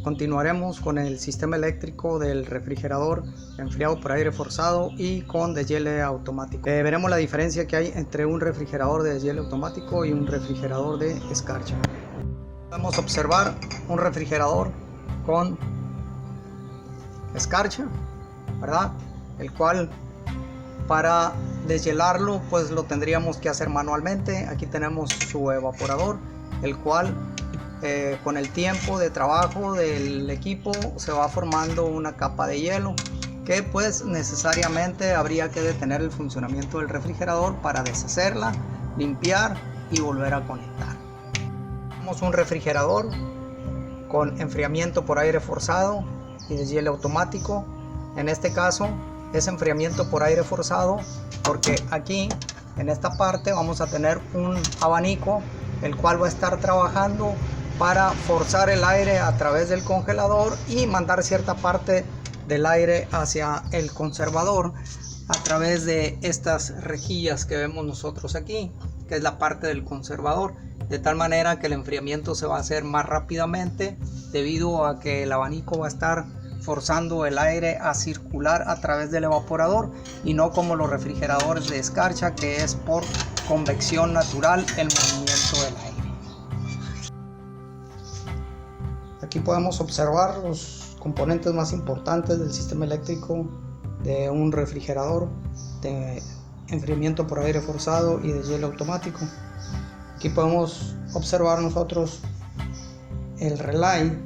Continuaremos con el sistema eléctrico del refrigerador enfriado por aire forzado y con deshielo automático. Veremos la diferencia que hay entre un refrigerador de deshielo automático y un refrigerador de escarcha. Podemos observar un refrigerador con escarcha, ¿verdad? El cual para deshielarlo pues lo tendríamos que hacer manualmente. Aquí tenemos su evaporador, el cual con el tiempo de trabajo del equipo se va formando una capa de hielo que pues necesariamente habría que detener el funcionamiento del refrigerador para deshacerla, limpiar y volver a conectar. Tenemos un refrigerador con enfriamiento por aire forzado y deshielo automático. En este caso es enfriamiento por aire forzado porque aquí en esta parte vamos a tener un abanico el cual va a estar trabajando para forzar el aire a través del congelador y mandar cierta parte del aire hacia el conservador a través de estas rejillas que vemos nosotros aquí, que es la parte del conservador, de tal manera que el enfriamiento se va a hacer más rápidamente debido a que el abanico va a estar forzando el aire a circular a través del evaporador y no como los refrigeradores de escarcha, que es por convección natural el movimiento del aire. Aquí podemos observar los componentes más importantes del sistema eléctrico de un refrigerador de enfriamiento por aire forzado y deshielo automático. Aquí podemos observar nosotros el relay,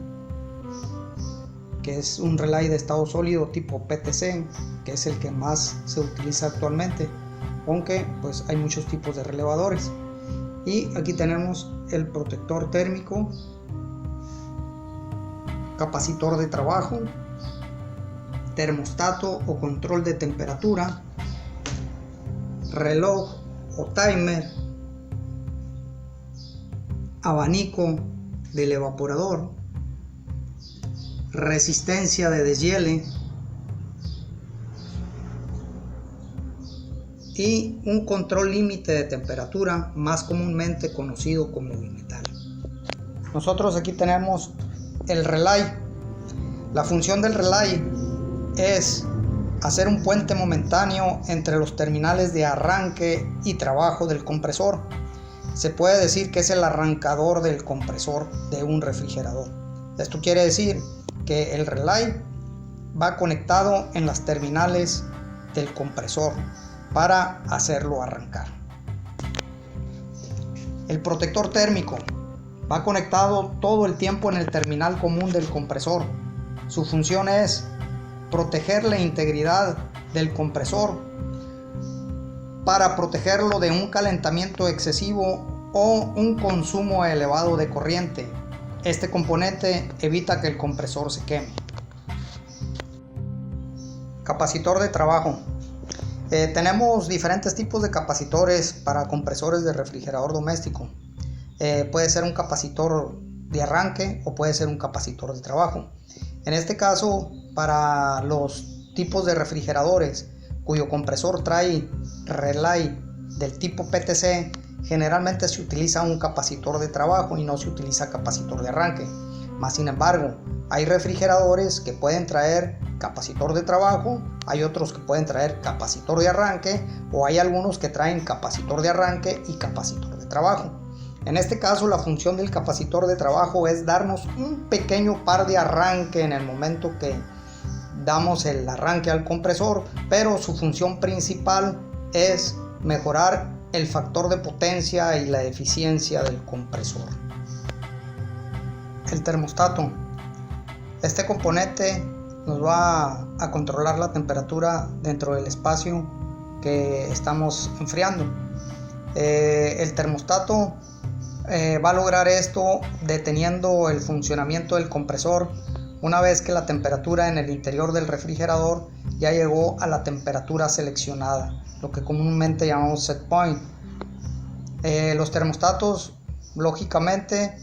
que es un relay de estado sólido tipo PTC, que es el que más se utiliza actualmente, aunque pues hay muchos tipos de relevadores. Y aquí tenemos el protector térmico, capacitor de trabajo, termostato o control de temperatura, reloj o timer, abanico del evaporador, resistencia de deshiele y un control límite de temperatura, más comúnmente conocido como bimetal. Nosotros aquí tenemos el relay. La función del relay es hacer un puente momentáneo entre los terminales de arranque y trabajo del compresor. Se puede decir que es el arrancador del compresor de un refrigerador. Esto quiere decir que el relay va conectado en las terminales del compresor para hacerlo arrancar. El protector térmico va conectado todo el tiempo en el terminal común del compresor. Su función es proteger la integridad del compresor para protegerlo de un calentamiento excesivo o un consumo elevado de corriente. Este componente evita que el compresor se queme. Capacitor de trabajo. Tenemos diferentes tipos de capacitores para compresores de refrigerador doméstico. Puede ser un capacitor de arranque o puede ser un capacitor de trabajo. En este caso, para los tipos de refrigeradores cuyo compresor trae relay del tipo PTC, generalmente se utiliza un capacitor de trabajo y no se utiliza capacitor de arranque. Más sin embargo, hay refrigeradores que pueden traer capacitor de trabajo, hay otros que pueden traer capacitor de arranque o hay algunos que traen capacitor de arranque y capacitor de trabajo. En este caso, la función del capacitor de trabajo es darnos un pequeño par de arranque en el momento que damos el arranque al compresor, pero su función principal es mejorar el factor de potencia y la eficiencia del compresor. El termostato. Este componente nos va a controlar la temperatura dentro del espacio que estamos enfriando. El termostato va a lograr esto deteniendo el funcionamiento del compresor una vez que la temperatura en el interior del refrigerador ya llegó a la temperatura seleccionada, lo que comúnmente llamamos set point. Los termostatos lógicamente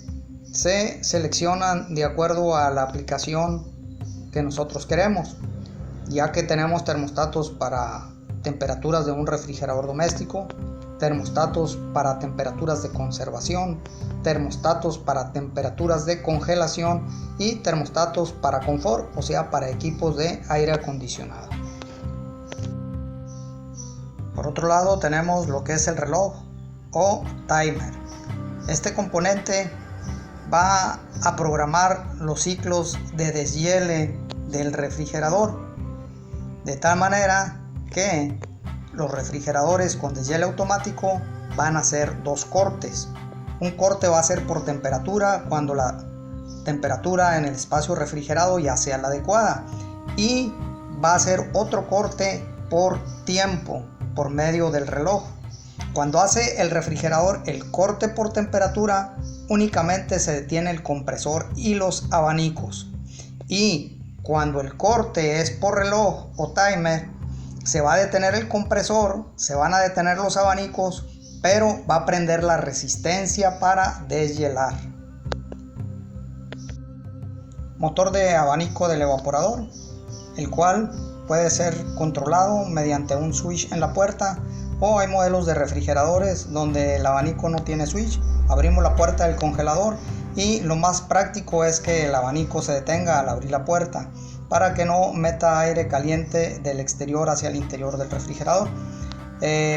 se seleccionan de acuerdo a la aplicación que nosotros queremos, ya que tenemos termostatos para temperaturas de un refrigerador doméstico, termostatos para temperaturas de conservación, termostatos para temperaturas de congelación y termostatos para confort, o sea, para equipos de aire acondicionado. Por otro lado tenemos lo que es el reloj o timer. Este componente va a programar los ciclos de deshiele del refrigerador, de tal manera que los refrigeradores con deshiele automático van a hacer dos cortes. Un corte va a ser por temperatura, cuando la temperatura en el espacio refrigerado ya sea la adecuada, y va a ser otro corte por tiempo por medio del reloj. Cuando hace el refrigerador el corte por temperatura, únicamente se detiene el compresor y los abanicos, y cuando el corte es por reloj o timer, se va a detener el compresor, se van a detener los abanicos, pero va a prender la resistencia para deshielar. Motor de abanico del evaporador, el cual puede ser controlado mediante un switch en la puerta, o hay modelos de refrigeradores donde el abanico no tiene switch. Abrimos la puerta del congelador y lo más práctico es que el abanico se detenga al abrir la puerta para que no meta aire caliente del exterior hacia el interior del refrigerador.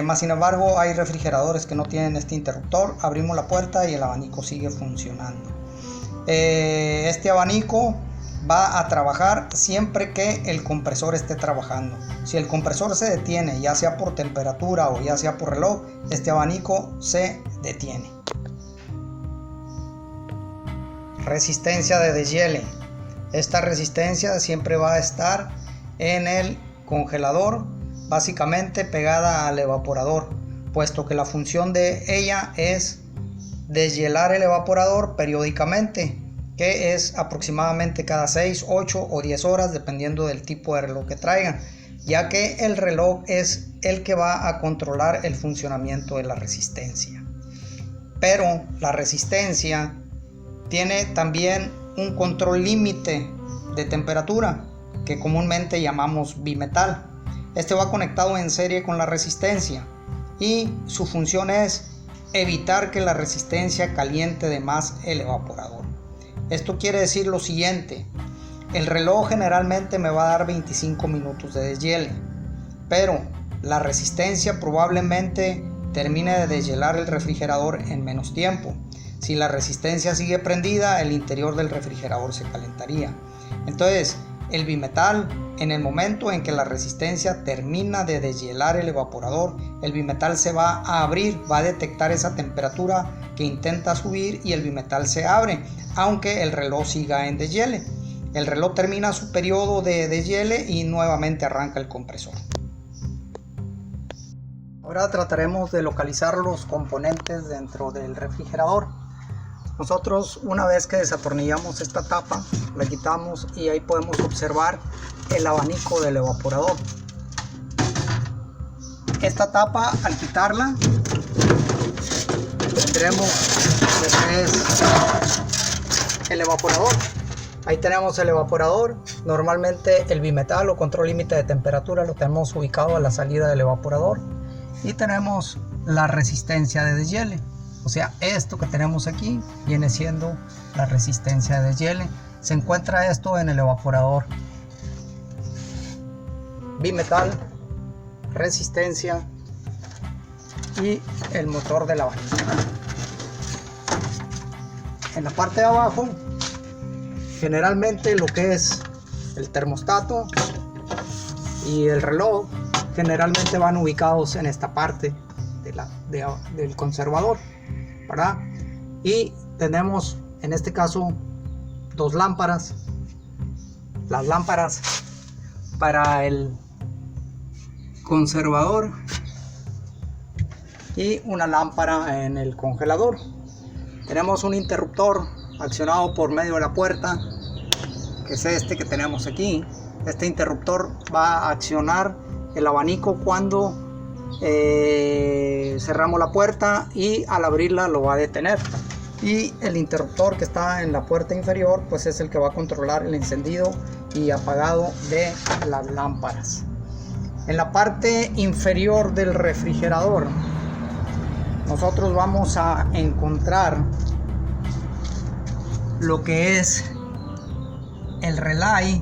Más sin embargo, hay refrigeradores que no tienen este interruptor. Abrimos la puerta y el abanico sigue funcionando. Este abanico va a trabajar siempre que el compresor esté trabajando. Si el compresor se detiene, ya sea por temperatura o ya sea por reloj, este abanico se detiene. Resistencia de deshiele. Esta resistencia siempre va a estar en el congelador, básicamente pegada al evaporador, puesto que la función de ella es deshielar el evaporador periódicamente, que es aproximadamente cada 6, 8 o 10 horas, dependiendo del tipo de reloj que traigan, ya que el reloj es el que va a controlar el funcionamiento de la resistencia. Pero la resistencia tiene también un control límite de temperatura, que comúnmente llamamos bimetal. Este va conectado en serie con la resistencia y su función es evitar que la resistencia caliente de más el evaporador. Esto quiere decir lo siguiente: el reloj generalmente me va a dar 25 minutos de deshiele, pero la resistencia probablemente termine de deshielar el refrigerador en menos tiempo. Si la resistencia sigue prendida, el interior del refrigerador se calentaría. Entonces, el bimetal, en el momento en que la resistencia termina de deshielar el evaporador, el bimetal se va a abrir, va a detectar esa temperatura que intenta subir y el bimetal se abre, aunque el reloj siga en deshiele. El reloj termina su periodo de deshiele y nuevamente arranca el compresor. Ahora trataremos de localizar los componentes dentro del refrigerador. Nosotros, una vez que desatornillamos esta tapa, la quitamos y ahí podemos observar el abanico del evaporador. Esta tapa, al quitarla, tendremos lo que es el evaporador. Ahí tenemos el evaporador. Normalmente el bimetal o control límite de temperatura lo tenemos ubicado a la salida del evaporador. Y tenemos la resistencia de deshiele. O sea, esto que tenemos aquí viene siendo la resistencia de deshiele. Se encuentra esto en el evaporador. Bimetal, resistencia y el motor del abanico. En la parte de abajo, generalmente lo que es el termostato y el reloj generalmente van ubicados en esta parte del conservador, ¿verdad? Y tenemos en este caso dos lámparas, las lámparas para el conservador y una lámpara en el congelador. Tenemos un interruptor accionado por medio de la puerta, que es este que tenemos aquí. Este interruptor va a accionar el abanico cuando cerramos la puerta, y al abrirla lo va a detener. Y el interruptor que está en la puerta inferior pues es el que va a controlar el encendido y apagado de las lámparas. En la parte inferior del refrigerador nosotros vamos a encontrar lo que es el relay,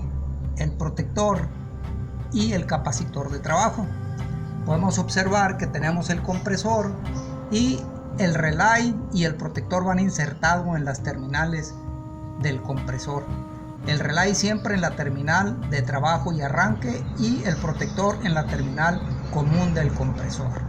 el protector y el capacitor de trabajo. Podemos observar que tenemos el compresor y el relay y el protector van insertados en las terminales del compresor. El relay siempre en la terminal de trabajo y arranque y el protector en la terminal común del compresor.